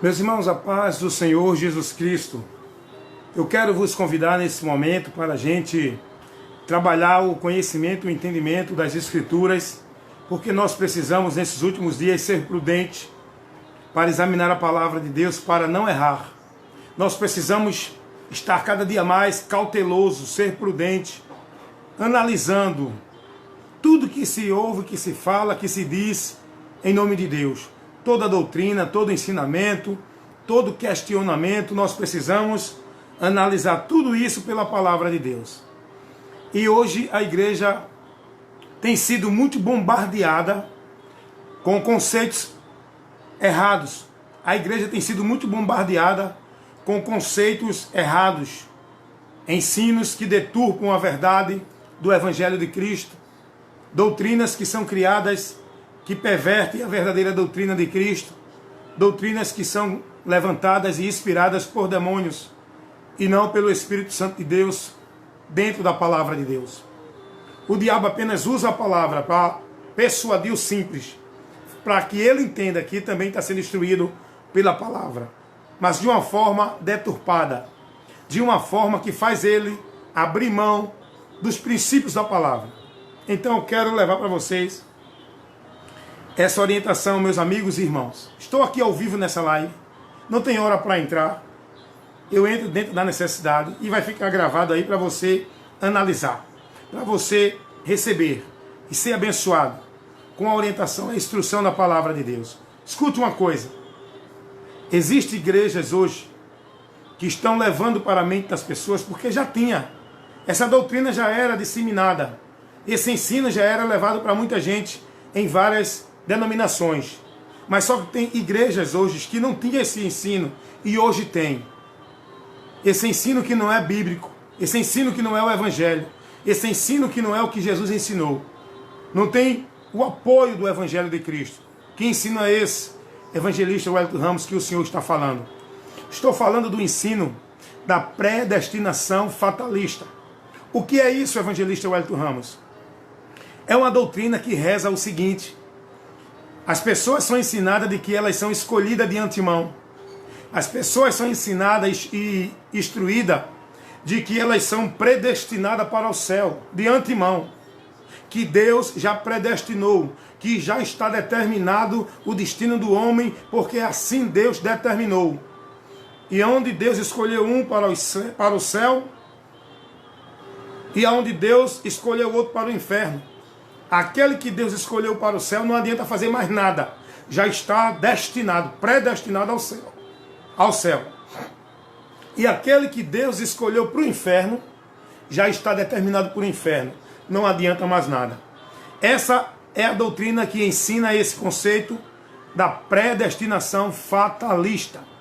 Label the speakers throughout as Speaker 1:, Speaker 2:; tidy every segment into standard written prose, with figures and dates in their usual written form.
Speaker 1: Meus irmãos, a paz do Senhor Jesus Cristo. Eu quero vos convidar nesse momento para a gente trabalhar o conhecimento e o entendimento das Escrituras, porque nós precisamos nesses últimos dias ser prudentes para examinar a palavra de Deus, para não errar. Nós precisamos estar cada dia mais cauteloso, ser prudente, analisando tudo que se ouve, que se fala, que se diz em nome de Deus. Toda doutrina, todo ensinamento, todo questionamento, nós precisamos analisar tudo isso pela palavra de Deus. E hoje a igreja tem sido muito bombardeada com conceitos errados. A igreja tem sido muito bombardeada com conceitos errados, ensinos que deturpam a verdade do Evangelho de Cristo, doutrinas que são criadas que pervertem a verdadeira doutrina de Cristo, doutrinas que são levantadas e inspiradas por demônios e não pelo Espírito Santo de Deus dentro da palavra de Deus. O diabo apenas usa a palavra para persuadir o simples, para que ele entenda que também está sendo instruído pela palavra, mas de uma forma deturpada, de uma forma que faz ele abrir mão dos princípios da palavra. Então eu quero levar para vocês essa orientação, meus amigos e irmãos. Estou aqui ao vivo nessa live, não tem hora para entrar, eu entro dentro da necessidade e vai ficar gravado aí para você analisar, para você receber e ser abençoado com a orientação, a instrução da palavra de Deus. Escute uma coisa, existem igrejas hoje que estão levando para a mente das pessoas, porque já tinha, essa doutrina já era disseminada, esse ensino já era levado para muita gente em várias denominações, mas só que tem igrejas hoje que não tinham esse ensino e hoje tem. Esse ensino que não é bíblico, esse ensino que não é o Evangelho, esse ensino que não é o que Jesus ensinou. Não tem o apoio do Evangelho de Cristo. Que ensino é esse, evangelista Wellington Ramos, que o Senhor está falando? Estou falando do ensino da predestinação fatalista. O que é isso, evangelista Wellington Ramos? É uma doutrina que reza o seguinte: as pessoas são ensinadas de que elas são escolhidas de antemão. As pessoas são ensinadas e instruídas de que elas são predestinadas para o céu de antemão. Que Deus já predestinou, que já está determinado o destino do homem, porque assim Deus determinou. E onde Deus escolheu um para o céu, e onde Deus escolheu outro para o inferno. Aquele que Deus escolheu para o céu não adianta fazer mais nada. Já está destinado, predestinado ao céu. E aquele que Deus escolheu para o inferno, já está determinado para o inferno. Não adianta mais nada. Essa é a doutrina que ensina esse conceito da predestinação fatalista.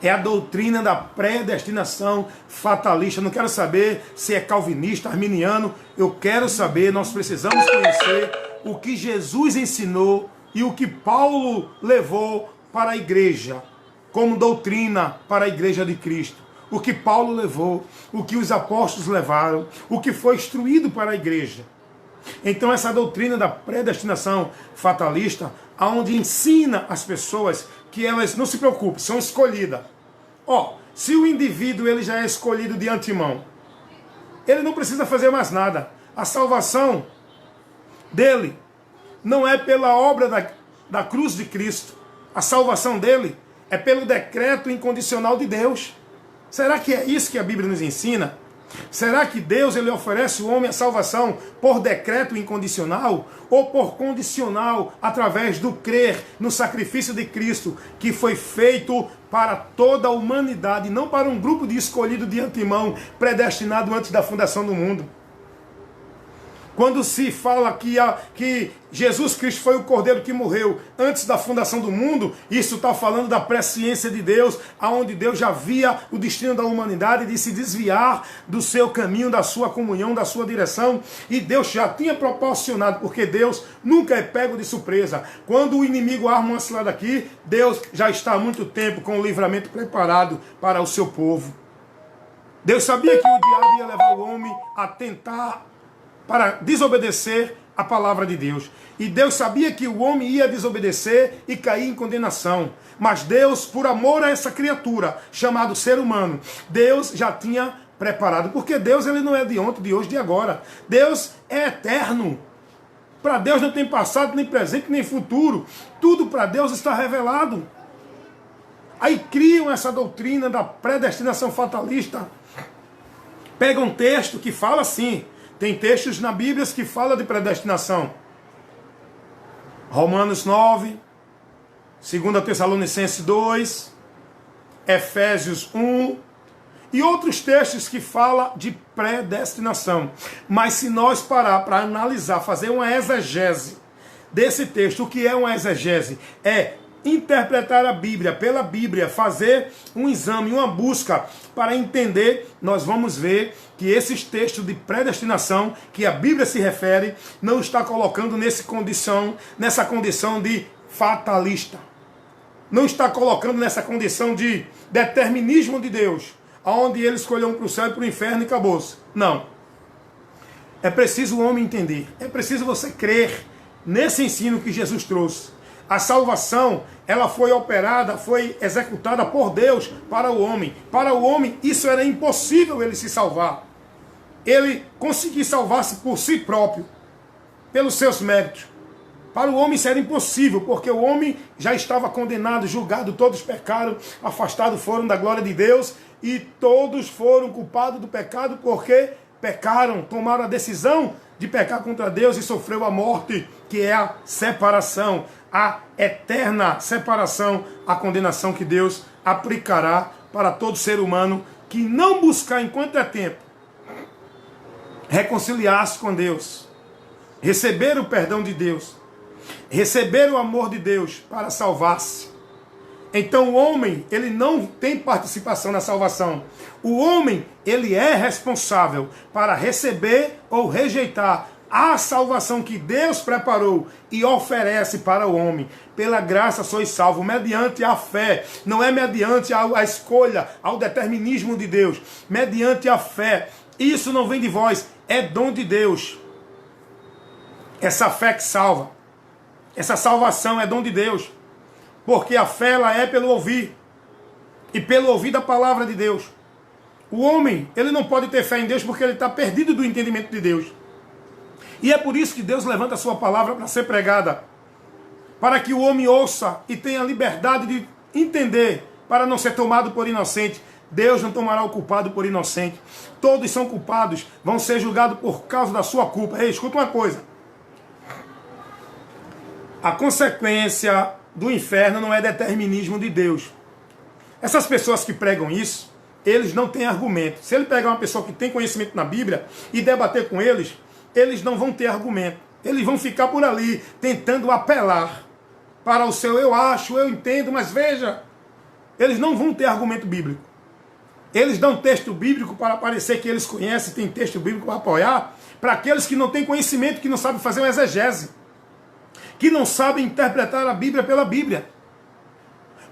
Speaker 1: É a doutrina da predestinação fatalista. Não quero saber se é calvinista, arminiano. Eu quero saber, nós precisamos conhecer o que Jesus ensinou e o que Paulo levou para a igreja, como doutrina para a igreja de Cristo. O que Paulo levou, o que os apóstolos levaram, o que foi instruído para a igreja. Então essa doutrina da predestinação fatalista, onde ensina as pessoas que elas não se preocupem, são escolhidas. Se o indivíduo ele já é escolhido de antemão, ele não precisa fazer mais nada. A salvação dele não é pela obra da cruz de Cristo. A salvação dele é pelo decreto incondicional de Deus. Será que é isso que a Bíblia nos ensina? Será que Deus ele oferece ao homem a salvação por decreto incondicional ou por condicional através do crer no sacrifício de Cristo que foi feito para toda a humanidade, não para um grupo de escolhido de antemão, predestinado antes da fundação do mundo? Quando se fala que Jesus Cristo foi o Cordeiro que morreu antes da fundação do mundo, isso está falando da presciência de Deus, aonde Deus já via o destino da humanidade de se desviar do seu caminho, da sua comunhão, da sua direção, e Deus já tinha proporcionado, porque Deus nunca é pego de surpresa. Quando o inimigo arma uma cilada aqui, Deus já está há muito tempo com o livramento preparado para o seu povo. Deus sabia que o diabo ia levar o homem a tentar para desobedecer a palavra de Deus. E Deus sabia que o homem ia desobedecer e cair em condenação. Mas Deus, por amor a essa criatura, chamado ser humano, Deus já tinha preparado. Porque Deus, ele não é de ontem, de hoje, de agora. Deus é eterno. Para Deus não tem passado, nem presente, nem futuro. Tudo para Deus está revelado. Aí criam essa doutrina da predestinação fatalista. Pegam um texto que fala assim. Tem textos na Bíblia que falam de predestinação. Romanos 9, 2 Tessalonicenses 2, Efésios 1 e outros textos que falam de predestinação. Mas se nós parar para analisar, fazer uma exegese desse texto, o que é uma exegese? É interpretar a Bíblia pela Bíblia, fazer um exame, uma busca para entender, nós vamos ver que esses textos de predestinação que a Bíblia se refere, não está colocando nessa condição de fatalista. Não está colocando nessa condição de determinismo de Deus, onde ele escolheu um para o céu e para o inferno e acabou-se. Não. É preciso o homem entender. É preciso você crer nesse ensino que Jesus trouxe. A salvação, ela foi operada, foi executada por Deus para o homem. Para o homem, isso era impossível ele se salvar. Ele conseguir salvar-se por si próprio, pelos seus méritos. Para o homem isso era impossível, porque o homem já estava condenado, julgado, todos pecaram, afastados foram da glória de Deus, e todos foram culpados do pecado porque pecaram, tomaram a decisão de pecar contra Deus e sofreu a morte, que é a separação, a eterna separação, a condenação que Deus aplicará para todo ser humano que não buscar enquanto é tempo reconciliar-se com Deus, receber o perdão de Deus, receber o amor de Deus para salvar-se. Então o homem, ele não tem participação na salvação. O homem, ele é responsável para receber ou rejeitar a salvação que Deus preparou e oferece para o homem. Pela graça sois salvos, mediante a fé. Não é mediante a escolha, ao determinismo de Deus. Mediante a fé. Isso não vem de vós, é dom de Deus. Essa fé que salva. Essa salvação é dom de Deus. Porque a fé, ela é pelo ouvir. E pelo ouvir da palavra de Deus. O homem, ele não pode ter fé em Deus porque ele está perdido do entendimento de Deus. E é por isso que Deus levanta a sua palavra para ser pregada. Para que o homem ouça e tenha liberdade de entender, para não ser tomado por inocente. Deus não tomará o culpado por inocente. Todos são culpados, vão ser julgados por causa da sua culpa. Ei, escuta uma coisa. A consequência do inferno não é determinismo de Deus. Essas pessoas que pregam isso, eles não têm argumento. Se ele pegar uma pessoa que tem conhecimento na Bíblia e debater com eles, eles não vão ter argumento. Eles vão ficar por ali, tentando apelar para o seu eu acho, eu entendo, mas veja. Eles não vão ter argumento bíblico. Eles dão texto bíblico para parecer que eles conhecem, tem texto bíblico para apoiar, para aqueles que não têm conhecimento, que não sabem fazer uma exegese, que não sabem interpretar a Bíblia pela Bíblia.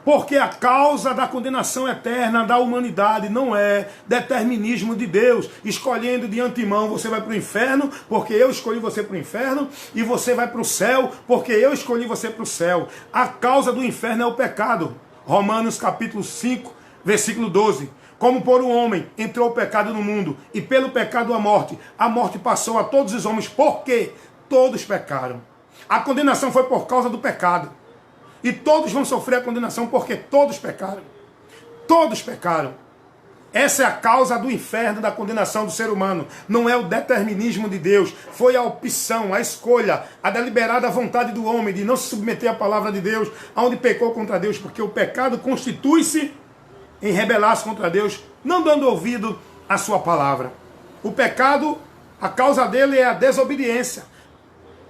Speaker 1: Porque a causa da condenação eterna da humanidade não é determinismo de Deus, escolhendo de antemão, você vai para o inferno, porque eu escolhi você para o inferno, e você vai para o céu, porque eu escolhi você para o céu. A causa do inferno é o pecado. Romanos capítulo 5, versículo 12. Como por um homem entrou o pecado no mundo, e pelo pecado a morte passou a todos os homens, porque todos pecaram. A condenação foi por causa do pecado. E todos vão sofrer a condenação porque todos pecaram. Todos pecaram. Essa é a causa do inferno, da condenação do ser humano. Não é o determinismo de Deus. Foi a opção, a escolha, a deliberada vontade do homem de não se submeter à palavra de Deus, aonde pecou contra Deus, porque o pecado constitui-se em rebelar-se contra Deus, não dando ouvido à sua palavra. O pecado, a causa dele é a desobediência.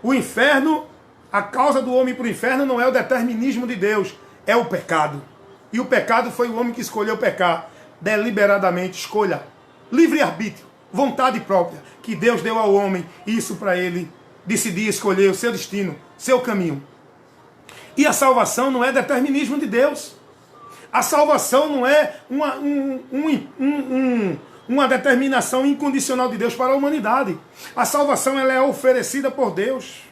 Speaker 1: O inferno, a causa do homem para o inferno não é o determinismo de Deus, é o pecado. E o pecado foi o homem que escolheu pecar, deliberadamente, escolha, livre-arbítrio, vontade própria, que Deus deu ao homem, isso para ele decidir escolher o seu destino, seu caminho. E a salvação não é determinismo de Deus. A salvação não é um uma determinação incondicional de Deus para a humanidade. A salvação ela é oferecida por Deus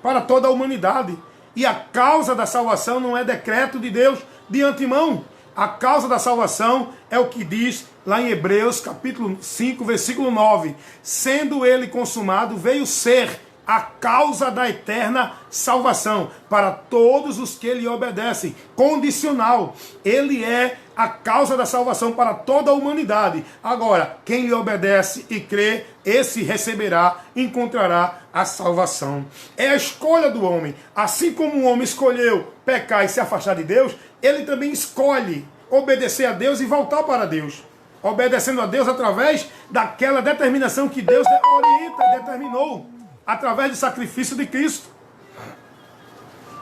Speaker 1: para toda a humanidade. E a causa da salvação não é decreto de Deus de antemão. A causa da salvação é o que diz lá em Hebreus capítulo 5, versículo 9. Sendo ele consumado, veio ser a causa da eterna salvação para todos os que lhe obedecem. Condicional. Ele é a causa da salvação para toda a humanidade. Agora, quem lhe obedece e crê, esse receberá, encontrará a salvação. É a escolha do homem. Assim como o homem escolheu pecar e se afastar de Deus, ele também escolhe obedecer a Deus e voltar para Deus. Obedecendo a Deus através daquela determinação que Deus orienta e determinou. Através do sacrifício de Cristo.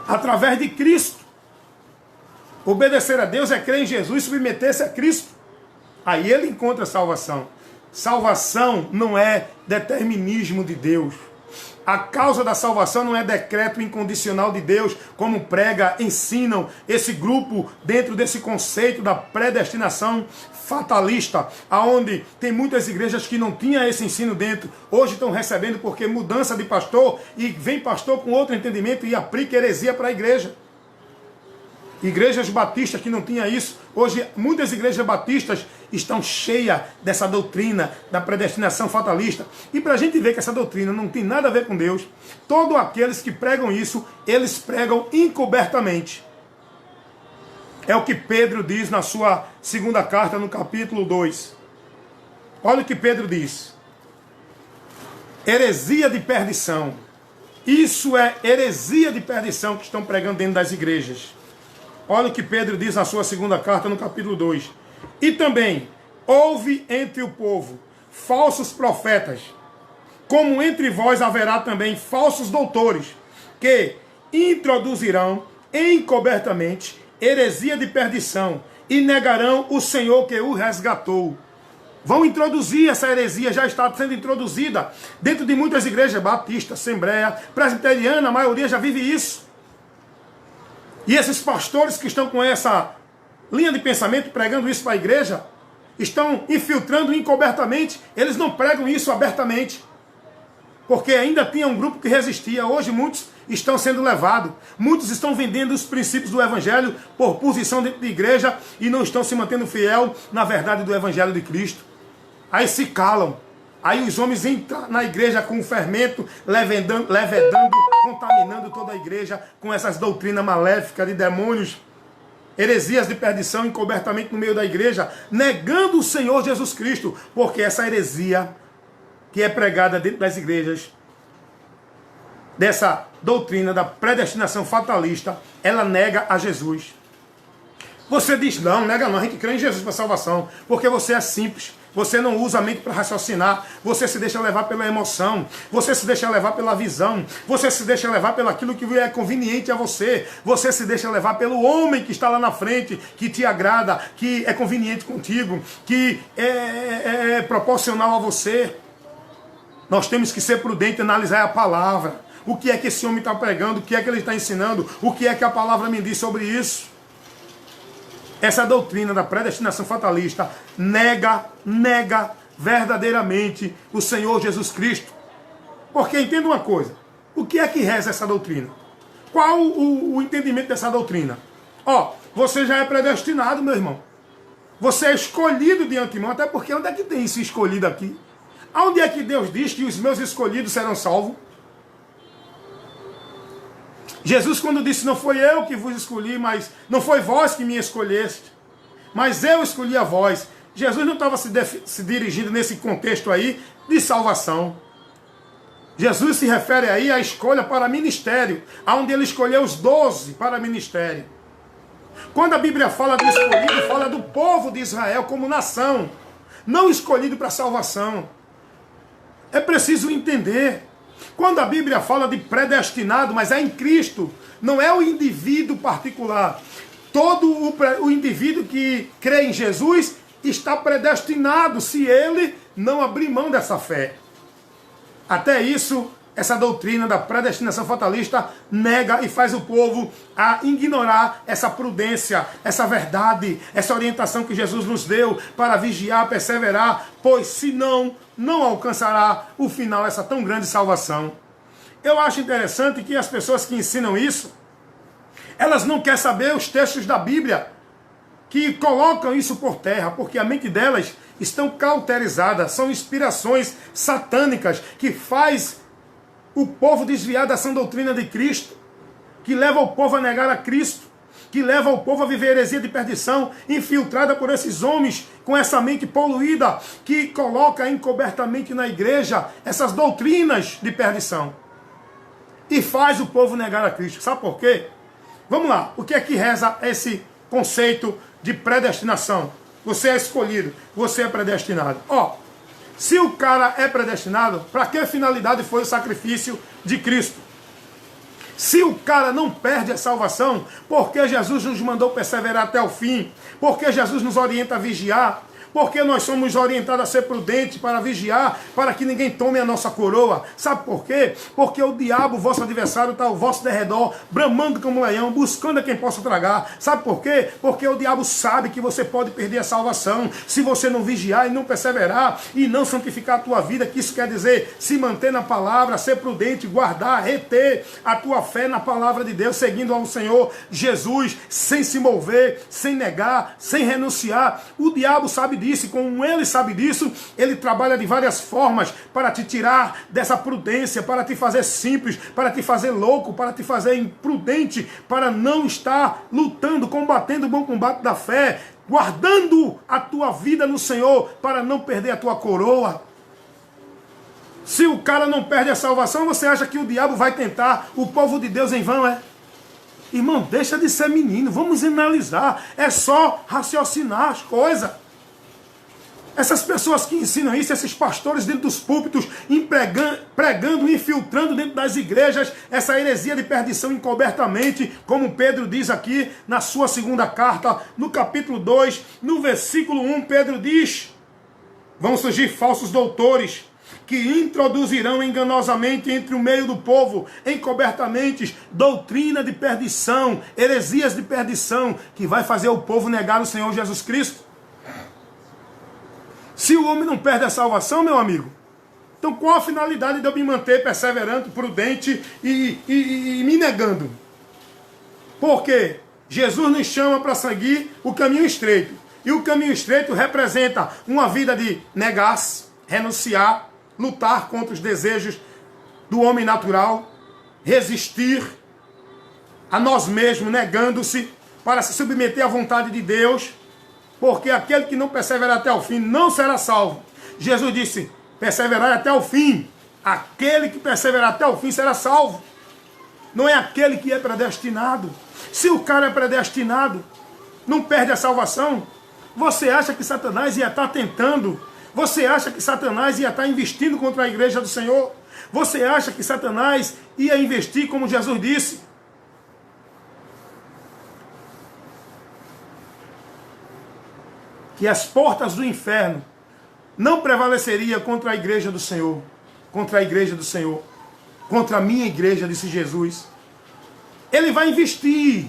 Speaker 1: Através de Cristo. Obedecer a Deus é crer em Jesus e submeter-se a Cristo. Aí ele encontra salvação. Salvação não é determinismo de Deus. A causa da salvação não é decreto incondicional de Deus, como ensinam esse grupo dentro desse conceito da predestinação fatalista, aonde tem muitas igrejas que não tinham esse ensino dentro, hoje estão recebendo porque mudança de pastor, e vem pastor com outro entendimento e aplica heresia para a igreja. Igrejas batistas que não tinham isso, hoje muitas igrejas batistas estão cheias dessa doutrina da predestinação fatalista. E para a gente ver que essa doutrina não tem nada a ver com Deus, todos aqueles que pregam isso, eles pregam encobertamente. É o que Pedro diz na sua segunda carta, no capítulo 2. Olha o que Pedro diz. Heresia de perdição. Isso é heresia de perdição que estão pregando dentro das igrejas. Olha o que Pedro diz na sua segunda carta, no capítulo 2. E também, houve entre o povo falsos profetas, como entre vós haverá também falsos doutores, que introduzirão encobertamente heresia de perdição, e negarão o Senhor que o resgatou. Vão introduzir essa heresia, já está sendo introduzida dentro de muitas igrejas, batista, assembleia, presbiteriana, a maioria já vive isso. E esses pastores que estão com essa linha de pensamento, pregando isso para a igreja, estão infiltrando encobertamente, eles não pregam isso abertamente. Porque ainda tinha um grupo que resistia. Hoje muitos estão sendo levados. Muitos estão vendendo os princípios do Evangelho por posição dentro da igreja e não estão se mantendo fiel na verdade do Evangelho de Cristo. Aí se calam. Aí os homens entram na igreja com o fermento, levedando, contaminando toda a igreja com essas doutrinas maléficas de demônios, heresias de perdição encobertamente no meio da igreja, negando o Senhor Jesus Cristo, porque essa heresia que é pregada dentro das igrejas, dessa doutrina da predestinação fatalista, ela nega a Jesus. Você diz, não, nega não, a gente crê em Jesus para salvação, porque você é simples. Você não usa a mente para raciocinar, você se deixa levar pela emoção, você se deixa levar pela visão, você se deixa levar pelo aquilo que é conveniente a você, você se deixa levar pelo homem que está lá na frente, que te agrada, que é conveniente contigo, que é proporcional a você. Nós temos que ser prudentes e analisar a palavra. O que é que esse homem está pregando, o que é que ele está ensinando, o que é que a palavra me diz sobre isso. Essa doutrina da predestinação fatalista nega verdadeiramente o Senhor Jesus Cristo. Porque entenda uma coisa, o que é que reza essa doutrina? Qual o entendimento dessa doutrina? Você já é predestinado, meu irmão. Você é escolhido de antemão, até porque onde é que tem esse escolhido aqui? Onde é que Deus diz que os meus escolhidos serão salvos? Jesus, quando disse, não foi eu que vos escolhi, mas não foi vós que me escolheste, mas eu escolhi a vós. Jesus não estava se dirigindo nesse contexto aí de salvação. Jesus se refere aí à escolha para ministério, onde ele escolheu os 12 para ministério. Quando a Bíblia fala de escolhido, fala do povo de Israel como nação, não escolhido para salvação. É preciso entender. Quando a Bíblia fala de predestinado, mas é em Cristo, não é o indivíduo particular. Todo o indivíduo que crê em Jesus está predestinado, se ele não abrir mão dessa fé. Até isso essa doutrina da predestinação fatalista, nega e faz o povo a ignorar essa prudência, essa verdade, essa orientação que Jesus nos deu para vigiar, perseverar, pois senão não alcançará o final, essa tão grande salvação. Eu acho interessante que as pessoas que ensinam isso, elas não querem saber os textos da Bíblia que colocam isso por terra, porque a mente delas estão cauterizadas, são inspirações satânicas que faz o povo desviar da sã doutrina de Cristo, que leva o povo a negar a Cristo, que leva o povo a viver heresia de perdição, infiltrada por esses homens com essa mente poluída, que coloca encobertamente na igreja essas doutrinas de perdição e faz o povo negar a Cristo. Sabe por quê? Vamos lá, o que é que reza esse conceito de predestinação? Você é escolhido, você é predestinado. Se o cara é predestinado, para que finalidade foi o sacrifício de Cristo? Se o cara não perde a salvação, porque Jesus nos mandou perseverar até o fim, porque Jesus nos orienta a vigiar, porque nós somos orientados a ser prudentes para vigiar, para que ninguém tome a nossa coroa. Sabe por quê? Porque o diabo, vosso adversário, está ao vosso derredor, bramando como um leão, buscando a quem possa tragar. Sabe por quê? Porque o diabo sabe que você pode perder a salvação se você não vigiar e não perseverar e não santificar a tua vida, que isso quer dizer se manter na palavra, ser prudente, guardar, reter a tua fé na palavra de Deus, seguindo ao Senhor Jesus, sem se mover, sem negar, sem renunciar. O diabo sabe disso, e como ele sabe disso, ele trabalha de várias formas para te tirar dessa prudência, para te fazer simples, para te fazer louco, para te fazer imprudente, para não estar lutando, combatendo o bom combate da fé, guardando a tua vida no Senhor, para não perder a tua coroa. Se o cara não perde a salvação, você acha que o diabo vai tentar o povo de Deus em vão, é? Irmão, deixa de ser menino, vamos analisar, é só raciocinar as coisas. Essas pessoas que ensinam isso, esses pastores dentro dos púlpitos, pregando, infiltrando dentro das igrejas, essa heresia de perdição encobertamente, como Pedro diz aqui na sua segunda carta, no capítulo 2, no versículo 1, Pedro diz: vão surgir falsos doutores, que introduzirão enganosamente entre o meio do povo, encobertamente, doutrina de perdição, heresias de perdição, que vai fazer o povo negar o Senhor Jesus Cristo. Se o homem não perde a salvação, meu amigo, então qual a finalidade de eu me manter perseverante, prudente e me negando? Porque Jesus nos chama para seguir o caminho estreito. E o caminho estreito representa uma vida de negar-se, renunciar, lutar contra os desejos do homem natural, resistir a nós mesmos, negando-se para se submeter à vontade de Deus. Porque aquele que não perseverar até o fim não será salvo. Jesus disse, perseverar até o fim. Aquele que perseverar até o fim será salvo. Não é aquele que é predestinado. Se o cara é predestinado, não perde a salvação, você acha que Satanás ia estar tentando? Você acha que Satanás ia estar investindo contra a igreja do Senhor? Você acha que Satanás ia investir, como Jesus disse? Que as portas do inferno não prevaleceriam contra a igreja do Senhor, contra a igreja do Senhor, contra a minha igreja, disse Jesus. Ele vai investir.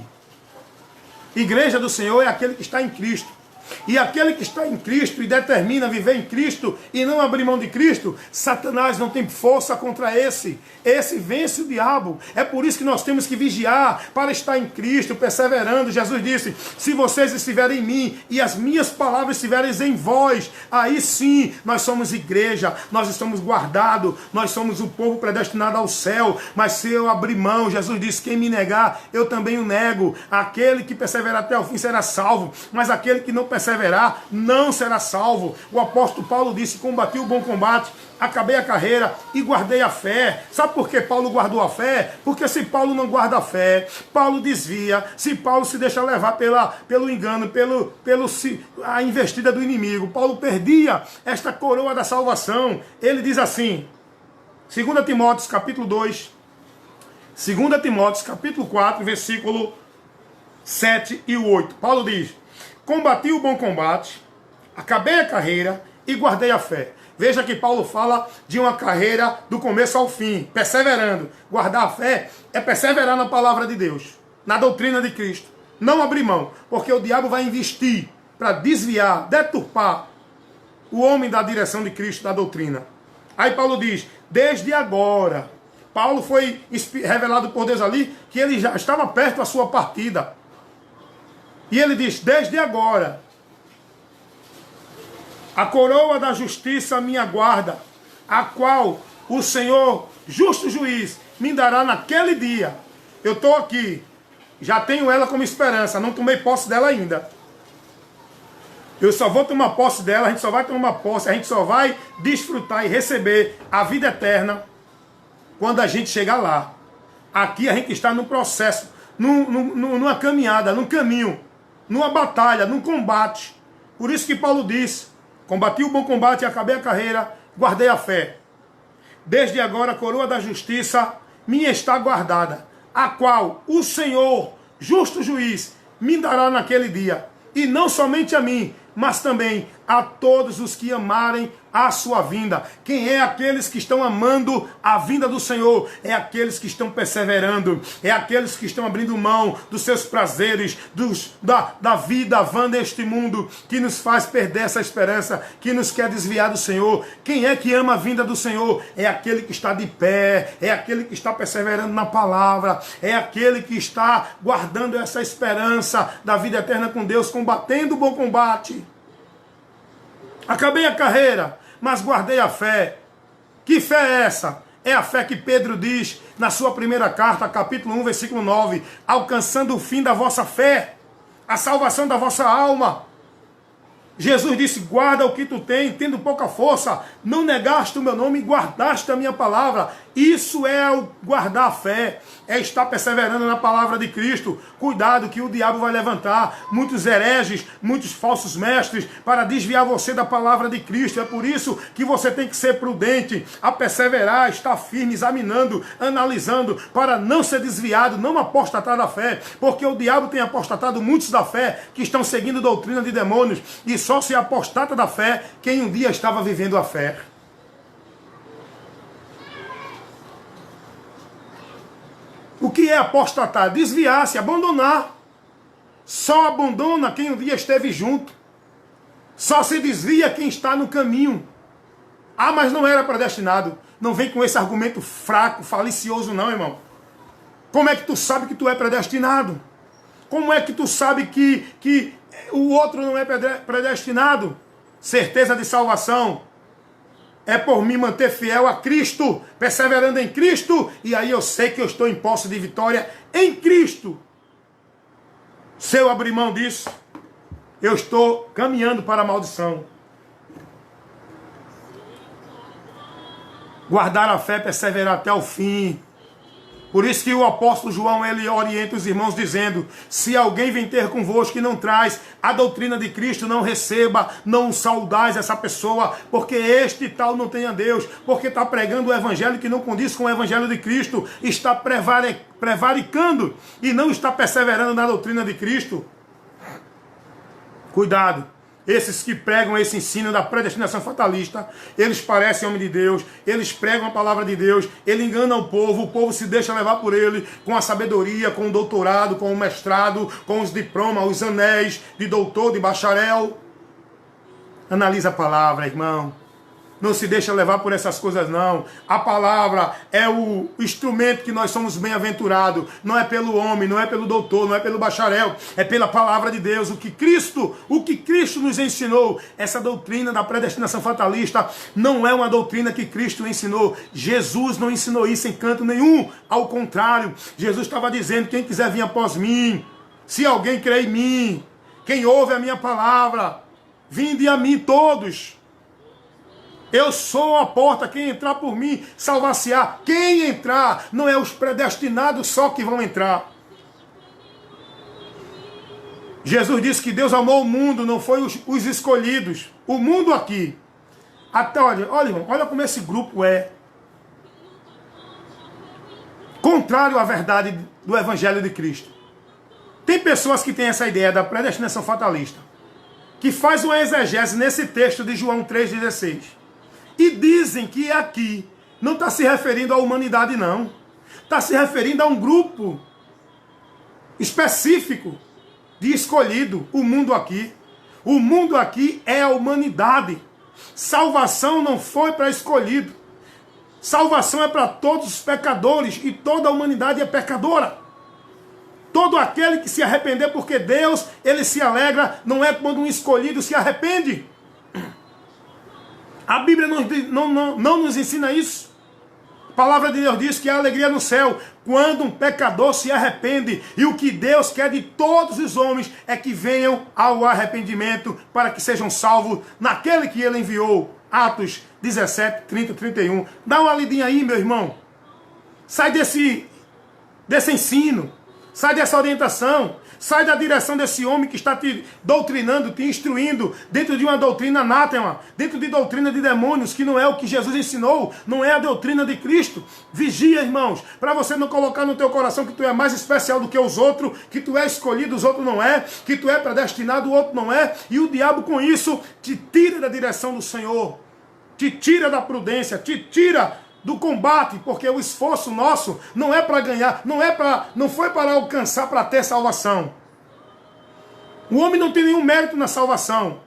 Speaker 1: Igreja do Senhor é aquele que está em Cristo. E aquele que está em Cristo e determina viver em Cristo e não abrir mão de Cristo, Satanás não tem força contra esse. Esse vence o diabo. É por isso que nós temos que vigiar para estar em Cristo, perseverando. Jesus disse, se vocês estiverem em mim e as minhas palavras estiverem em vós, aí sim nós somos igreja, nós estamos guardados, nós somos o povo predestinado ao céu. Mas se eu abrir mão, Jesus disse, quem me negar, eu também o nego. Aquele que perseverar até o fim será salvo, mas aquele que não perseverar não será salvo. O apóstolo Paulo disse, combati o bom combate, acabei a carreira e guardei a fé. Sabe por que Paulo guardou a fé? Porque se Paulo não guarda a fé, Paulo desvia, se Paulo se deixa levar pelo engano, a investida do inimigo, Paulo perdia esta coroa da salvação. Ele diz assim, 2 Timóteo capítulo 2, 2 Timóteo capítulo 4, versículo 7 e 8. Paulo diz, combati o bom combate, acabei a carreira e guardei a fé. Veja que Paulo fala de uma carreira do começo ao fim, perseverando. Guardar a fé é perseverar na palavra de Deus, na doutrina de Cristo. Não abrir mão, porque o diabo vai investir para desviar, deturpar o homem da direção de Cristo, da doutrina. Aí Paulo diz, desde agora. Paulo foi revelado por Deus ali que ele já estava perto da sua partida. E ele diz, desde agora, a coroa da justiça me aguarda, a qual o Senhor, justo juiz, me dará naquele dia. Eu estou aqui, já tenho ela como esperança, não tomei posse dela ainda. Eu só vou tomar posse dela, a gente só vai tomar posse, a gente só vai desfrutar e receber a vida eterna quando a gente chegar lá. Aqui a gente está no processo, numa caminhada, num caminho, numa batalha, num combate. Por isso que Paulo disse, combati o bom combate e acabei a carreira, guardei a fé. Desde agora a coroa da justiça me está guardada, a qual o Senhor, justo juiz, me dará naquele dia. E não somente a mim, mas também a todos os que amarem a sua vinda. Quem é aqueles que estão amando a vinda do Senhor? É aqueles que estão perseverando, é aqueles que estão abrindo mão dos seus prazeres, da vida vã deste mundo, que nos faz perder essa esperança, que nos quer desviar do Senhor. Quem é que ama a vinda do Senhor? É aquele que está de pé, é aquele que está perseverando na palavra, é aquele que está guardando essa esperança da vida eterna com Deus, combatendo o bom combate. Acabei a carreira, mas guardei a fé. Que fé é essa? É a fé que Pedro diz na sua primeira carta, capítulo 1, versículo 9. Alcançando o fim da vossa fé, a salvação da vossa alma. Jesus disse, guarda o que tu tem, tendo pouca força. Não negaste o meu nome, guardaste a minha palavra. Isso é o guardar a fé, é estar perseverando na palavra de Cristo. Cuidado que o diabo vai levantar muitos hereges, muitos falsos mestres para desviar você da palavra de Cristo. É por isso que você tem que ser prudente, a perseverar, estar firme, examinando, analisando, para não ser desviado, não apostatar da fé, porque o diabo tem apostatado muitos da fé que estão seguindo doutrina de demônios, e só se apostata da fé quem um dia estava vivendo a fé. O que é apostatar? Desviar-se, abandonar. Só abandona quem um dia esteve junto. Só se desvia quem está no caminho. Ah, mas não era predestinado. Não vem com esse argumento fraco, falicioso não, irmão. Como é que tu sabe que tu é predestinado? Como é que tu sabe que o outro não é predestinado? Certeza de salvação é por me manter fiel a Cristo, perseverando em Cristo, e aí eu sei que eu estou em posse de vitória em Cristo. Se eu abrir mão disso, eu estou caminhando para a maldição. Guardar a fé, perseverar até o fim. Por isso que o apóstolo João, ele orienta os irmãos dizendo, se alguém vem ter convosco e não traz a doutrina de Cristo, não receba, não saudais essa pessoa, porque este tal não tem a Deus, porque está pregando o evangelho que não condiz com o evangelho de Cristo, está prevaricando e não está perseverando na doutrina de Cristo. Cuidado. Esses que pregam esse ensino da predestinação fatalista, eles parecem homem de Deus, eles pregam a palavra de Deus, ele engana o povo se deixa levar por ele, com a sabedoria, com o doutorado, com o mestrado, com os diplomas, os anéis de doutor, de bacharel. Analisa a palavra, irmão. Não se deixa levar por essas coisas, não. A palavra é o instrumento que nós somos bem-aventurados. Não é pelo homem, não é pelo doutor, não é pelo bacharel. É pela palavra de Deus. O que Cristo nos ensinou. Essa doutrina da predestinação fatalista não é uma doutrina que Cristo ensinou. Jesus não ensinou isso em canto nenhum. Ao contrário, Jesus estava dizendo, quem quiser vir após mim, se alguém crê em mim, quem ouve a minha palavra, vinde a mim todos. Eu sou a porta, quem entrar por mim, salvar-se-á. Quem entrar, não é os predestinados só que vão entrar. Jesus disse que Deus amou o mundo, não foi os escolhidos. O mundo aqui. Até, olha, irmão, olha como esse grupo é contrário à verdade do Evangelho de Cristo. Tem pessoas que têm essa ideia da predestinação fatalista, que faz uma exegese nesse texto de João 3,16. E dizem que aqui não está se referindo à humanidade, não. Está se referindo a um grupo específico de escolhido, o mundo aqui. O mundo aqui é a humanidade. Salvação não foi para escolhido. Salvação é para todos os pecadores e toda a humanidade é pecadora. Todo aquele que se arrepender, porque Deus, ele se alegra, não é quando um escolhido se arrepende. A Bíblia não nos ensina isso. A palavra de Deus diz que há alegria no céu quando um pecador se arrepende. E o que Deus quer de todos os homens é que venham ao arrependimento para que sejam salvos naquele que ele enviou. Atos 17, 30, 31. Dá uma lidinha aí, meu irmão. Sai desse ensino. Sai dessa orientação. Sai da direção desse homem que está te doutrinando, te instruindo dentro de uma doutrina anátema, dentro de doutrina de demônios, que não é o que Jesus ensinou, não é a doutrina de Cristo. Vigia, irmãos, para você não colocar no teu coração que tu é mais especial do que os outros, que tu é escolhido, os outros não é, que tu é predestinado, o outro não é, e o diabo com isso te tira da direção do Senhor, te tira da prudência, te tira do combate, porque o esforço nosso não é para ganhar, não foi para alcançar, para ter salvação. O homem não tem nenhum mérito na salvação.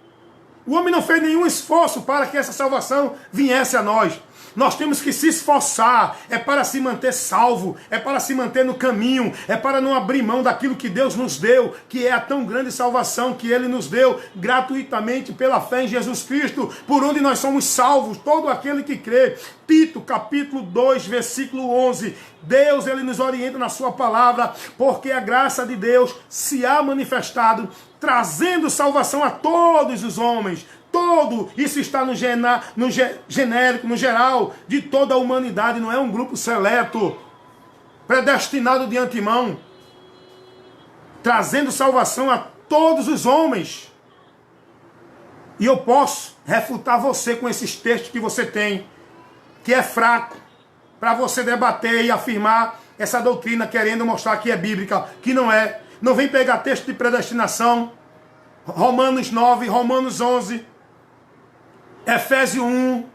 Speaker 1: O homem não fez nenhum esforço para que essa salvação viesse a nós. Nós temos que se esforçar, é para se manter salvo, é para se manter no caminho, é para não abrir mão daquilo que Deus nos deu, que é a tão grande salvação que Ele nos deu gratuitamente pela fé em Jesus Cristo, por onde nós somos salvos, todo aquele que crê. Tito, capítulo 2, versículo 11. Deus, Ele nos orienta na sua palavra, porque a graça de Deus se há manifestado, trazendo salvação a todos os homens. Todo isso está no genérico, no geral, de toda a humanidade, não é um grupo seleto, predestinado de antemão, trazendo salvação a todos os homens. E eu posso refutar você com esses textos que você tem, que é fraco, para você debater e afirmar essa doutrina, querendo mostrar que é bíblica, que não é. Não vem pegar texto de predestinação, Romanos 9, Romanos 11, Efésios 1,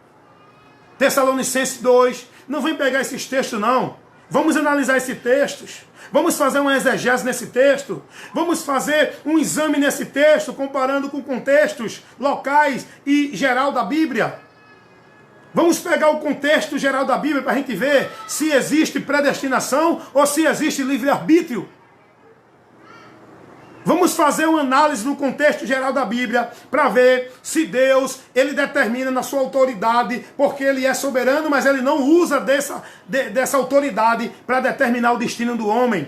Speaker 1: Tessalonicenses 2, não vem pegar esses textos não. Vamos analisar esses textos, vamos fazer uma exegese nesse texto, vamos fazer um exame nesse texto, comparando com contextos locais e geral da Bíblia. Vamos pegar o contexto geral da Bíblia para a gente ver se existe predestinação ou se existe livre-arbítrio. Vamos fazer uma análise no contexto geral da Bíblia para ver se Deus, Ele determina na sua autoridade, porque Ele é soberano, mas Ele não usa dessa autoridade para determinar o destino do homem.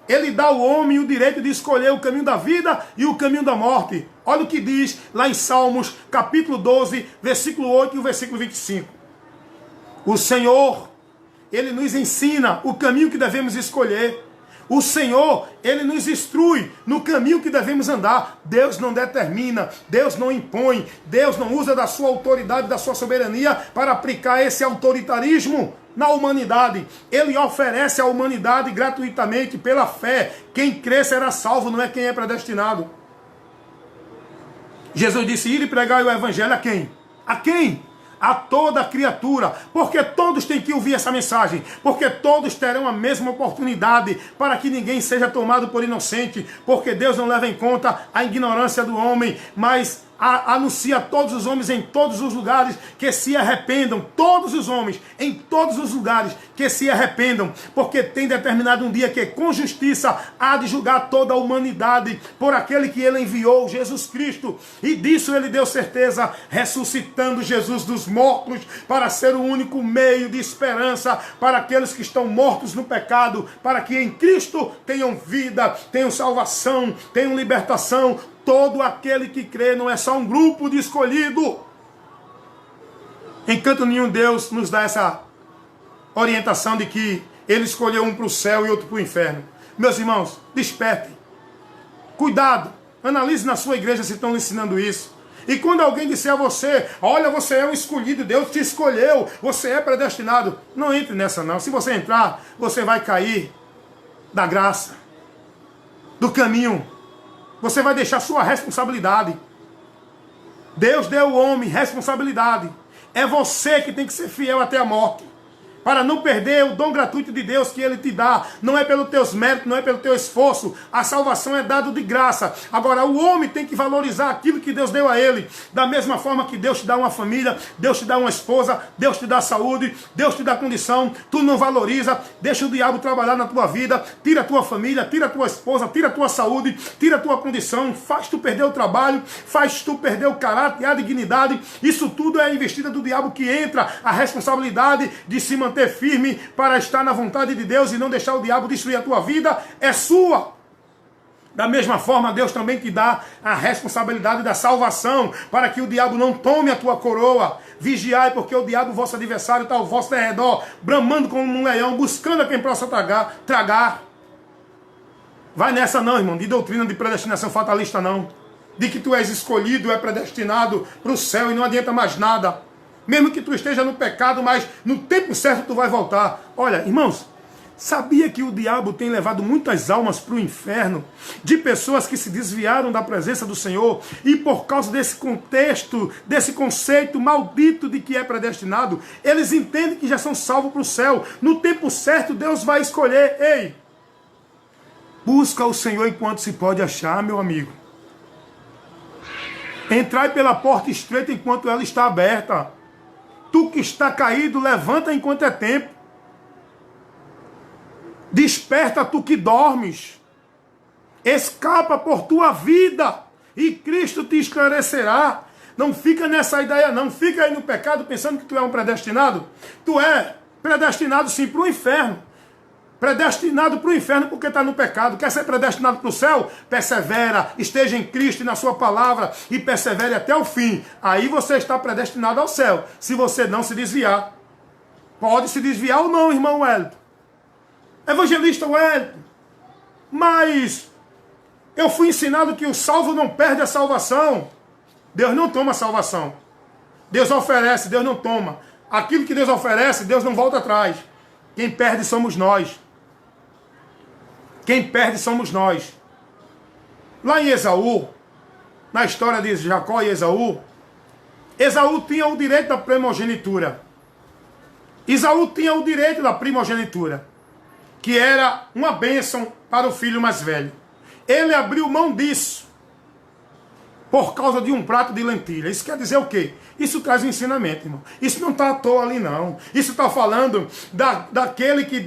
Speaker 1: Ele dá ao homem o direito de escolher o caminho da vida e o caminho da morte. Olha o que diz lá em Salmos, capítulo 12, versículo 8 e o versículo 25. O Senhor, Ele nos ensina o caminho que devemos escolher. O Senhor, Ele nos instrui no caminho que devemos andar. Deus não determina, Deus não impõe, Deus não usa da sua autoridade, da sua soberania para aplicar esse autoritarismo na humanidade. Ele oferece à humanidade gratuitamente pela fé. Quem crê será salvo, não é quem é predestinado. Jesus disse, ir e pregar o evangelho a quem? A quem? A toda criatura, porque todos têm que ouvir essa mensagem, porque todos terão a mesma oportunidade, para que ninguém seja tomado por inocente, porque Deus não leva em conta a ignorância do homem, mas anuncia a todos os homens em todos os lugares que se arrependam, todos os homens em todos os lugares que se arrependam, porque tem determinado um dia que com justiça há de julgar toda a humanidade por aquele que Ele enviou, Jesus Cristo, e disso Ele deu certeza, ressuscitando Jesus dos mortos para ser o único meio de esperança para aqueles que estão mortos no pecado, para que em Cristo tenham vida, tenham salvação, tenham libertação. Todo aquele que crê, não é só um grupo de escolhido. Em canto nenhum Deus nos dá essa orientação de que Ele escolheu um para o céu e outro para o inferno. Meus irmãos, despertem. Cuidado. Analise na sua igreja se estão lhe ensinando isso. E quando alguém disser a você, olha, você é um escolhido, Deus te escolheu, você é predestinado. Não entre nessa não. Se você entrar, você vai cair da graça, do caminho. Você vai deixar sua responsabilidade. Deus deu ao homem responsabilidade. É você que tem que ser fiel até a morte, para não perder o dom gratuito de Deus que Ele te dá. Não é pelos teus méritos, não é pelo teu esforço. A salvação é dada de graça. Agora, o homem tem que valorizar aquilo que Deus deu a ele. Da mesma forma que Deus te dá uma família, Deus te dá uma esposa, Deus te dá saúde, Deus te dá condição. Tu não valoriza, deixa o diabo trabalhar na tua vida. Tira a tua família, tira a tua esposa, tira a tua saúde, tira a tua condição. Faz tu perder o trabalho, faz tu perder o caráter e a dignidade. Isso tudo é a investida do diabo, que entra a responsabilidade de se manter firme para estar na vontade de Deus e não deixar o diabo destruir a tua vida, é sua. Da mesma forma, Deus também te dá a responsabilidade da salvação, para que o diabo não tome a tua coroa. Vigiai, porque o diabo, vosso adversário, está ao vosso derredor, bramando como um leão, buscando a quem possa tragar. Vai nessa não, irmão, de doutrina de predestinação fatalista não. De que tu és escolhido, é predestinado para o céu e não adianta mais nada. Mesmo que tu esteja no pecado, mas no tempo certo tu vai voltar. Olha, irmãos, sabia que o diabo tem levado muitas almas para o inferno, de pessoas que se desviaram da presença do Senhor, e por causa desse contexto, desse conceito maldito de que é predestinado, eles entendem que já são salvos para o céu. No tempo certo Deus vai escolher. Ei, busca o Senhor enquanto se pode achar, meu amigo. Entrai pela porta estreita enquanto ela está aberta. Tu que está caído, levanta enquanto é tempo. Desperta tu que dormes. Escapa por tua vida e Cristo te esclarecerá. Não fica nessa ideia não. Fica aí no pecado pensando que tu é um predestinado. Tu é predestinado sim para o inferno. Predestinado para o inferno porque está no pecado. Quer ser predestinado para o céu? Persevera, esteja em Cristo e na sua palavra e persevere até o fim. Aí você está predestinado ao céu, se você não se desviar. Pode se desviar ou não, irmão Wellington. Evangelista Wellington. Mas eu fui ensinado que o salvo não perde a salvação. Deus não toma a salvação. Deus oferece, Deus não toma. Aquilo que Deus oferece, Deus não volta atrás. Quem perde somos nós. Quem perde somos nós. Lá em Esaú, na história de Jacó e Esaú, Esaú tinha o direito da primogenitura. Esaú tinha o direito da primogenitura, que era uma bênção para o filho mais velho. Ele abriu mão disso por causa de um prato de lentilha. Isso quer dizer o quê? Isso traz um ensinamento, irmão. Isso não está à toa ali, não. Isso está falando daquele que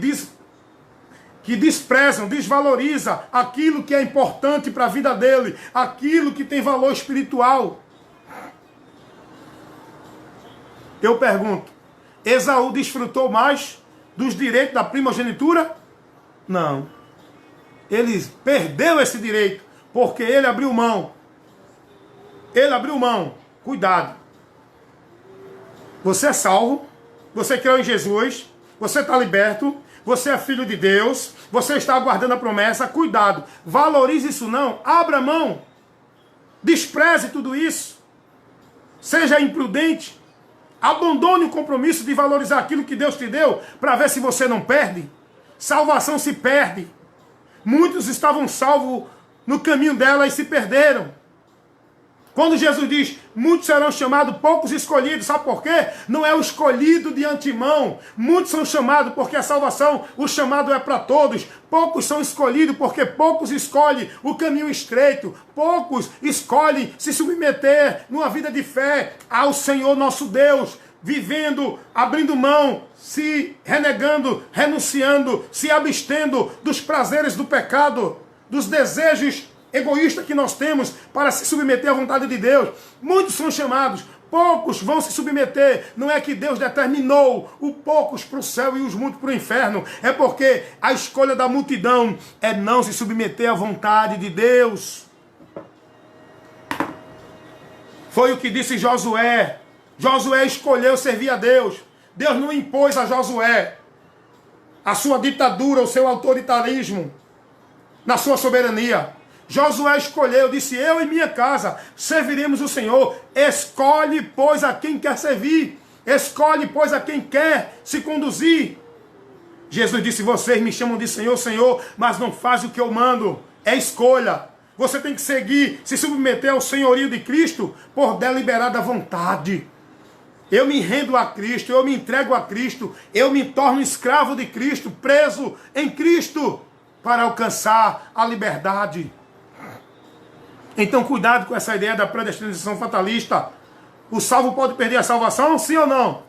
Speaker 1: desprezam, desvaloriza aquilo que é importante para a vida dele, aquilo que tem valor espiritual. Eu pergunto, Esaú desfrutou mais dos direitos da primogenitura? Não. Ele perdeu esse direito, porque ele abriu mão. Ele abriu mão. Cuidado. Você é salvo, você creu em Jesus, você está liberto, você é filho de Deus, você está aguardando a promessa. Cuidado, valorize isso não, abra mão, despreze tudo isso, seja imprudente, abandone o compromisso de valorizar aquilo que Deus te deu, para ver se você não perde. Salvação se perde. Muitos estavam salvos no caminho dela e se perderam. Quando Jesus diz, muitos serão chamados, poucos escolhidos. Sabe por quê? Não é o escolhido de antemão. Muitos são chamados porque a salvação, o chamado é para todos. Poucos são escolhidos porque poucos escolhem o caminho estreito. Poucos escolhem se submeter numa vida de fé ao Senhor nosso Deus. Vivendo, abrindo mão, se renegando, renunciando, se abstendo dos prazeres do pecado, dos desejos egoísta que nós temos para se submeter à vontade de Deus. Muitos são chamados, poucos vão se submeter. Não é que Deus determinou os poucos para o céu e os muitos para o inferno. É porque a escolha da multidão é não se submeter à vontade de Deus. Foi o que disse Josué. Josué escolheu servir a Deus. Deus não impôs a Josué a sua ditadura, o seu autoritarismo na sua soberania. Josué escolheu, disse, eu e minha casa serviremos o Senhor. Escolhe, pois, a quem quer servir. Escolhe, pois, a quem quer se conduzir. Jesus disse, vocês me chamam de Senhor, Senhor, mas não fazem o que eu mando. É escolha. Você tem que seguir, se submeter ao senhorio de Cristo por deliberada vontade. Eu me rendo a Cristo, eu me entrego a Cristo, eu me torno escravo de Cristo, preso em Cristo, para alcançar a liberdade. Então cuidado com essa ideia da predestinação fatalista. O salvo pode perder a salvação, sim ou não?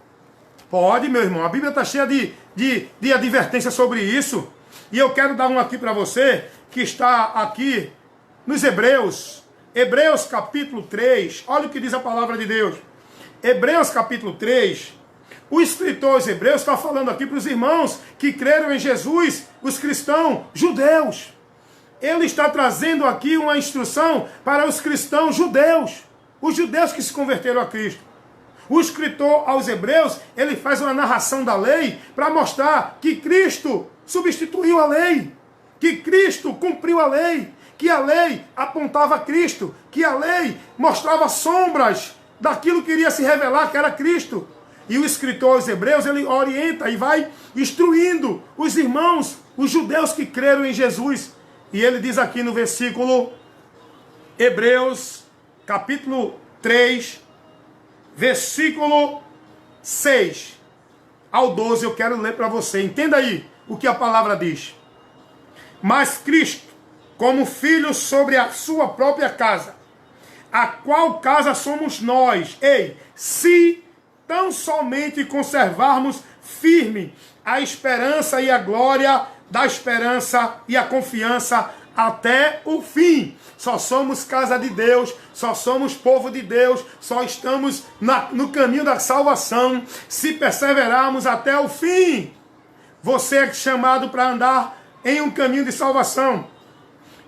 Speaker 1: Pode, meu irmão. A Bíblia está cheia de advertência sobre isso. E eu quero dar um aqui para você, que está aqui nos Hebreus. Hebreus capítulo 3. Olha o que diz a palavra de Deus. Hebreus capítulo 3. O escritor aos Hebreus está falando aqui para os irmãos que creram em Jesus, os cristãos judeus. Ele está trazendo aqui uma instrução para os cristãos judeus. Os judeus que se converteram a Cristo. O escritor aos Hebreus, ele faz uma narração da lei para mostrar que Cristo substituiu a lei. Que Cristo cumpriu a lei. Que a lei apontava a Cristo. Que a lei mostrava sombras daquilo que iria se revelar que era Cristo. E o escritor aos Hebreus, ele orienta e vai instruindo os irmãos, os judeus que creram em Jesus. E ele diz aqui no versículo Hebreus, capítulo 3, versículo 6 ao 12, eu quero ler para você. Entenda aí o que a palavra diz. Mas Cristo, como filho sobre a sua própria casa, a qual casa somos nós, se tão somente conservarmos firme a esperança e a glória da esperança e a confiança até o fim. Só somos casa de Deus, só somos povo de Deus, só estamos no caminho da salvação se perseverarmos até o fim. Você é chamado para andar em um caminho de salvação.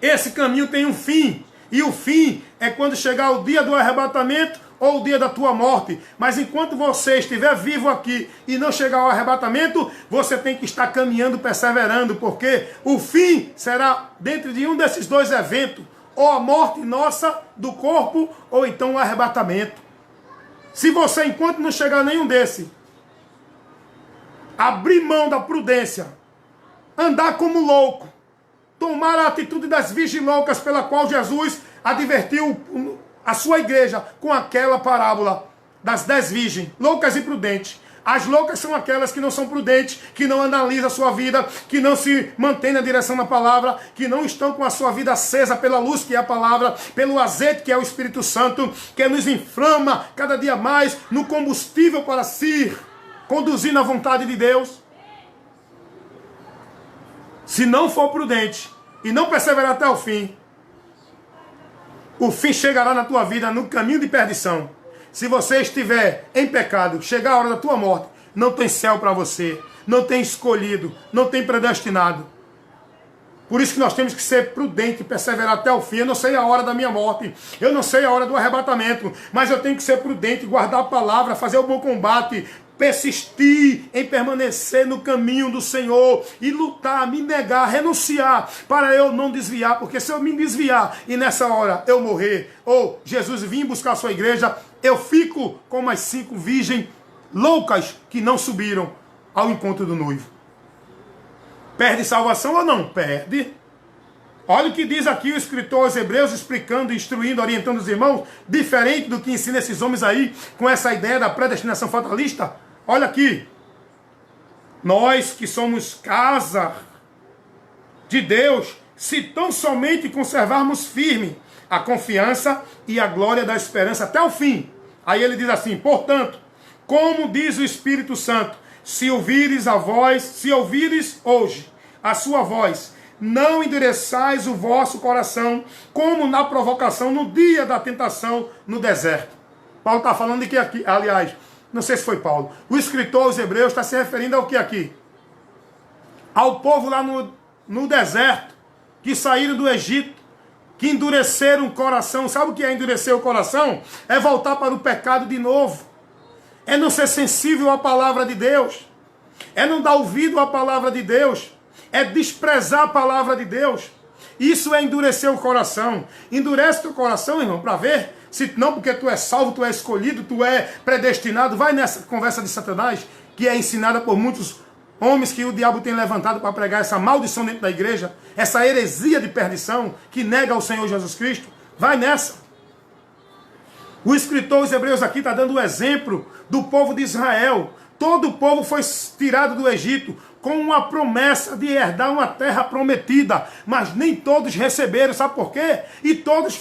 Speaker 1: Esse caminho tem um fim. E o fim é quando chegar o dia do arrebatamento ou o dia da tua morte. Mas enquanto você estiver vivo aqui e não chegar ao arrebatamento, você tem que estar caminhando, perseverando, porque o fim será dentro de um desses dois eventos, ou a morte nossa do corpo, ou então o arrebatamento. Se você, enquanto não chegar a nenhum desses, abrir mão da prudência, andar como louco, tomar a atitude das virgens loucas pela qual Jesus advertiu a sua igreja com aquela parábola das 10 virgens, loucas e prudentes. As loucas são aquelas que não são prudentes, que não analisam a sua vida, que não se mantêm na direção da palavra, que não estão com a sua vida acesa pela luz que é a palavra, pelo azeite que é o Espírito Santo, que nos inflama cada dia mais no combustível para se conduzir na vontade de Deus. Se não for prudente e não perseverar até o fim chegará na tua vida no caminho de perdição. Se você estiver em pecado, chegar a hora da tua morte, não tem céu para você, não tem escolhido, não tem predestinado. Por isso que nós temos que ser prudentes e perseverar até o fim. Eu não sei a hora da minha morte, eu não sei a hora do arrebatamento, mas eu tenho que ser prudente, guardar a palavra, fazer o bom combate, persistir em permanecer no caminho do Senhor e lutar, me negar, renunciar, para eu não desviar, porque se eu me desviar e nessa hora eu morrer, ou Jesus vir buscar a sua igreja, eu fico como as 5 virgens loucas que não subiram ao encontro do noivo. Perde salvação ou não? Perde. Olha o que diz aqui o escritor aos Hebreus, explicando, instruindo, orientando os irmãos, diferente do que ensina esses homens aí, com essa ideia da predestinação fatalista. Olha aqui, nós que somos casa de Deus, se tão somente conservarmos firme a confiança e a glória da esperança até o fim. Aí ele diz assim, portanto, como diz o Espírito Santo, se ouvires hoje a sua voz, não endureçais o vosso coração, como na provocação no dia da tentação no deserto. Paulo está falando de que aqui, aliás, não sei se foi Paulo, o escritor aos Hebreus está se referindo ao que aqui? Ao povo lá no deserto, que saíram do Egito, que endureceram o coração. Sabe o que é endurecer o coração? É voltar para o pecado de novo. É não ser sensível à palavra de Deus. É não dar ouvido à palavra de Deus. É desprezar a palavra de Deus. Isso é endurecer o coração. Endurece teu coração, irmão, para ver. Se não porque tu é salvo, tu é escolhido, tu é predestinado. Vai nessa conversa de Satanás, que é ensinada por muitos homens que o diabo tem levantado para pregar essa maldição dentro da igreja, essa heresia de perdição que nega o Senhor Jesus Cristo. Vai nessa. O escritor dos Hebreus aqui está dando o exemplo do povo de Israel. Todo o povo foi tirado do Egito com uma promessa de herdar uma terra prometida, mas nem todos receberam, sabe por quê? E todos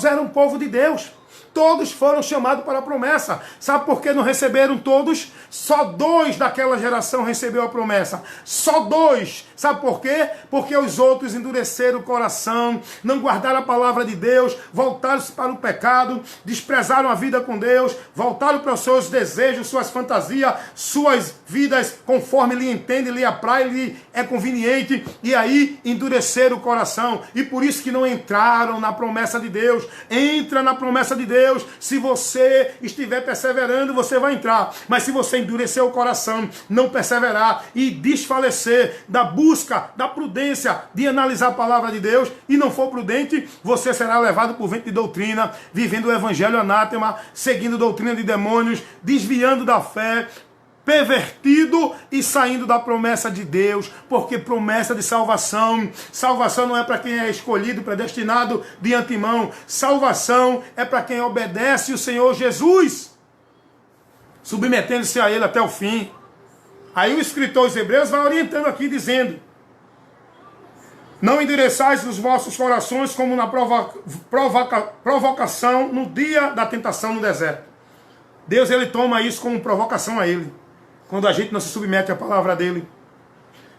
Speaker 1: eram povo de Deus. Todos foram chamados para a promessa. Sabe por que não receberam todos? Só 2 daquela geração recebeu a promessa. Só 2. Sabe por quê? Porque os outros endureceram o coração, não guardaram a palavra de Deus, voltaram-se para o pecado, desprezaram a vida com Deus, voltaram para os seus desejos, suas fantasias, suas vidas conforme lhe entende, lhe aprai, lhe é conveniente, e aí endureceram o coração. E por isso que não entraram na promessa de Deus. Entra na promessa de Deus. Se você estiver perseverando, você vai entrar. Mas se você endurecer o coração, não perseverar e desfalecer da busca, da prudência de analisar a palavra de Deus e não for prudente, você será levado por vento de doutrina, vivendo o evangelho anátema, seguindo doutrina de demônios, desviando da fé, pervertido e saindo da promessa de Deus, porque promessa de salvação não é para quem é escolhido, predestinado de antemão. Salvação é para quem obedece o Senhor Jesus, submetendo-se a Ele até o fim. Aí o escritor dos Hebreus vai orientando aqui dizendo: não endureçais os vossos corações como na provocação no dia da tentação no deserto. Deus, ele toma isso como provocação a ele. Quando a gente não se submete à palavra dele,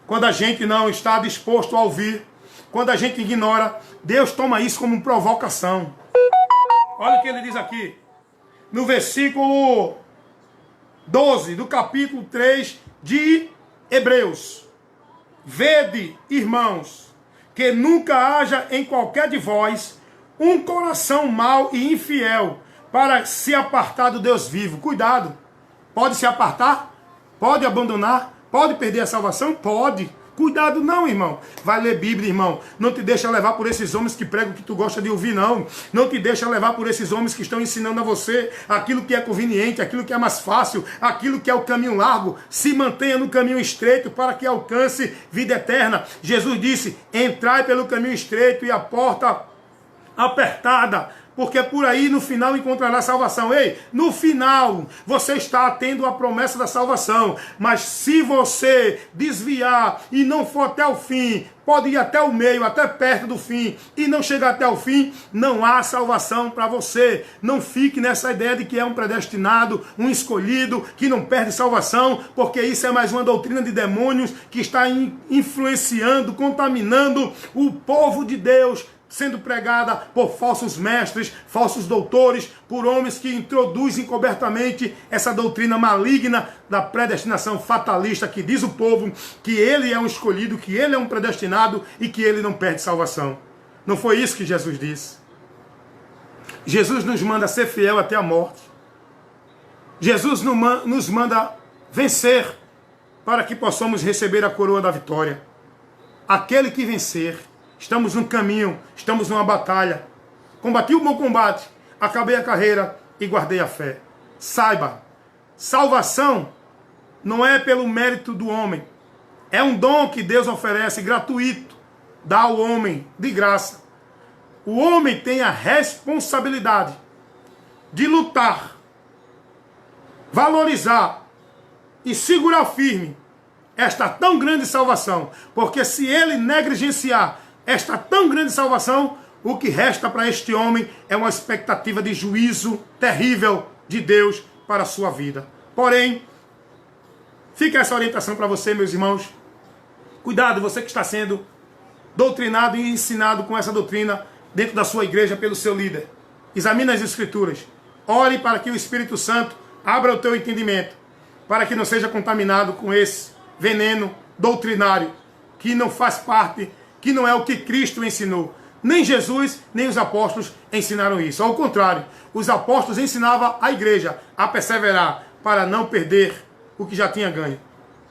Speaker 1: quando a gente não está disposto a ouvir, quando a gente ignora, Deus toma isso como provocação. Olha o que ele diz aqui, no versículo 12 do capítulo 3 de Hebreus: vede, irmãos, que nunca haja em qualquer de vós um coração mau e infiel para se apartar do Deus vivo. Cuidado, pode se apartar? Pode abandonar? Pode perder a salvação? Pode. Cuidado não, irmão. Vai ler Bíblia, irmão. Não te deixa levar por esses homens que pregam o que tu gosta de ouvir, não. Não te deixa levar por esses homens que estão ensinando a você aquilo que é conveniente, aquilo que é mais fácil, aquilo que é o caminho largo. Se mantenha no caminho estreito para que alcance vida eterna. Jesus disse: entrai pelo caminho estreito e a porta apertada, porque por aí no final encontrará salvação. Ei, no final você está tendo a promessa da salvação, mas se você desviar e não for até o fim, pode ir até o meio, até perto do fim, e não chegar até o fim, não há salvação para você. Não fique nessa ideia de que é um predestinado, um escolhido, que não perde salvação, porque isso é mais uma doutrina de demônios que está influenciando, contaminando o povo de Deus, sendo pregada por falsos mestres, falsos doutores, por homens que introduzem cobertamente essa doutrina maligna da predestinação fatalista, que diz o povo que ele é um escolhido, que ele é um predestinado e que ele não perde salvação. Não foi isso que Jesus disse. Jesus nos manda ser fiel até a morte. Jesus nos manda vencer para que possamos receber a coroa da vitória. Aquele que vencer. Estamos num caminho, estamos numa batalha. Combati o bom combate, acabei a carreira e guardei a fé. Saiba, salvação não é pelo mérito do homem. É um dom que Deus oferece gratuito, dá ao homem de graça. O homem tem a responsabilidade de lutar, valorizar e segurar firme esta tão grande salvação. Porque se ele negligenciar esta tão grande salvação, o que resta para este homem é uma expectativa de juízo terrível de Deus para a sua vida. Porém, fica essa orientação para você, meus irmãos. Cuidado, você que está sendo doutrinado e ensinado com essa doutrina dentro da sua igreja pelo seu líder. Examine as Escrituras. Ore para que o Espírito Santo abra o teu entendimento, para que não seja contaminado com esse veneno doutrinário, que não faz parte, que não é o que Cristo ensinou. Nem Jesus, nem os apóstolos ensinaram isso. Ao contrário, os apóstolos ensinavam a igreja a perseverar para não perder o que já tinha ganho,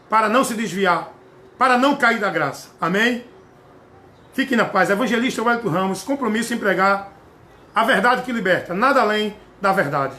Speaker 1: para não se desviar, para não cair da graça. Amém? Fique na paz. Evangelista Wellington Ramos, compromisso em pregar a verdade que liberta, nada além da verdade.